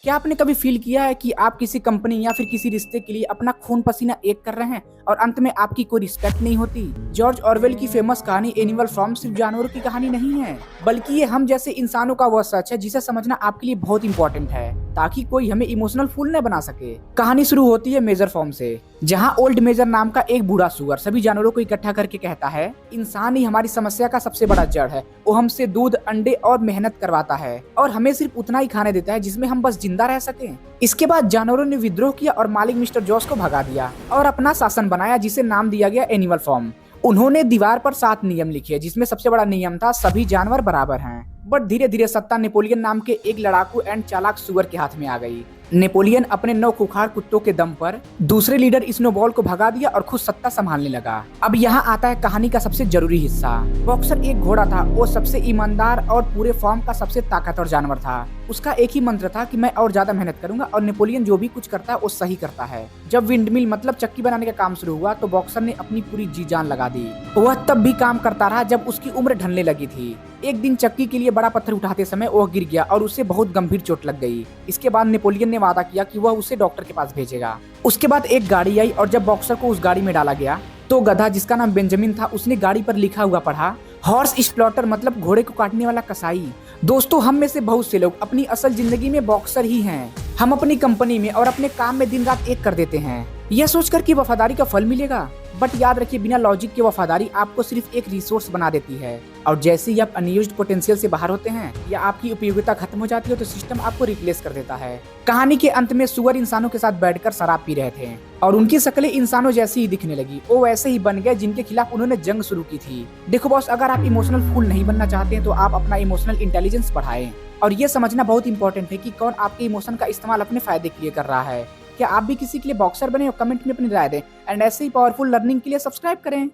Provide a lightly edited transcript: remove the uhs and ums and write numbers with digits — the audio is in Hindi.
क्या आपने कभी फील किया है कि आप किसी कंपनी या फिर किसी रिश्ते के लिए अपना खून पसीना एक कर रहे हैं और अंत में आपकी कोई रिस्पेक्ट नहीं होती? जॉर्ज ऑरवेल की फेमस कहानी एनिमल फार्म सिर्फ जानवरों की कहानी नहीं है, बल्कि ये हम जैसे इंसानों का वह सच है जिसे समझना आपके लिए बहुत इंपॉर्टेंट है, ताकि कोई हमें इमोशनल फूल न बना सके। कहानी शुरू होती है मेजर फार्म से, जहाँ ओल्ड मेजर नाम का एक बूढ़ा सुअर सभी जानवरों को इकट्ठा करके कहता है, इंसान ही हमारी समस्या का सबसे बड़ा जड़ है। वो हमसे दूध, अंडे और मेहनत करवाता है और हमें सिर्फ उतना ही खाने देता है जिसमें हम बस जिंदा रह सकें। इसके बाद जानवरों ने विद्रोह किया और मालिक मिस्टर जॉस को भगा दिया और अपना शासन बनाया, जिसे नाम दिया गया एनिमल फार्म। उन्होंने दीवार पर 7 नियम लिखे, जिसमें सबसे बड़ा नियम था सभी जानवर बराबर हैं। बट धीरे धीरे सत्ता नेपोलियन नाम के एक लड़ाकू एंड चालाक सुअर के हाथ में आ गई। नेपोलियन अपने 9 खुखार कुत्तों के दम पर दूसरे लीडर स्नोबॉल को भगा दिया और खुद सत्ता संभालने लगा। अब यहाँ आता है कहानी का सबसे जरूरी हिस्सा। बॉक्सर एक घोड़ा था, वो सबसे ईमानदार और पूरे फार्म का सबसे ताकतवर जानवर था। उसका एक ही मंत्र था कि मैं और ज्यादा मेहनत करूंगा और नेपोलियन जो भी कुछ करता है वो सही करता है। जब विंडमिल मतलब चक्की बनाने का काम शुरू हुआ तो बॉक्सर ने अपनी पूरी जी जान लगा दी। वह तब भी काम करता रहा जब उसकी उम्र ढलने लगी थी। एक दिन चक्की के लिए बड़ा पत्थर उठाते समय वह गिर गया और उसे बहुत गंभीर चोट लग गई। इसके बाद नेपोलियन ने वादा किया कि वह उसे डॉक्टर के पास भेजेगा। उसके बाद एक गाड़ी आई और जब बॉक्सर को उस गाड़ी में डाला गया तो गधा, जिसका नाम बेंजामिन था, उसने गाड़ी पर लिखा हुआ पढ़ा, हॉर्स स्प्लॉटर मतलब घोड़े को काटने वाला कसाई। दोस्तों, हम में से बहुत से लोग अपनी असल जिंदगी में बॉक्सर ही हैं। हम अपनी कंपनी में और अपने काम में दिन रात एक कर देते हैं, यह सोचकर कि वफादारी का फल मिलेगा। बट याद रखिए, बिना लॉजिक के वफादारी आपको सिर्फ एक रिसोर्स बना देती है, और जैसे ही आप अनयूज्ड पोटेंशियल से बाहर होते हैं या आपकी उपयोगिता खत्म हो जाती है तो सिस्टम आपको रिप्लेस कर देता है। कहानी के अंत में सुअर इंसानों के साथ बैठकर शराब पी रहे थे और उनकी शक्लें इंसानों जैसी ही दिखने लगी। वो वैसे ही बन गए जिनके खिलाफ उन्होंने जंग शुरू की थी। देखो बॉस, अगर आप इमोशनल फूल नहीं बनना चाहते हैं तो आप अपना इमोशनल इंटेलिजेंस बढ़ाएं, और ये समझना बहुत इंपॉर्टेंट है कि कौन आपके इमोशन का इस्तेमाल अपने फायदे के लिए कर रहा है। क्या आप भी किसी के लिए बॉक्सर बने? और कमेंट में अपनी राय दें, एंड ऐसे ही पावरफुल लर्निंग के लिए सब्सक्राइब करें।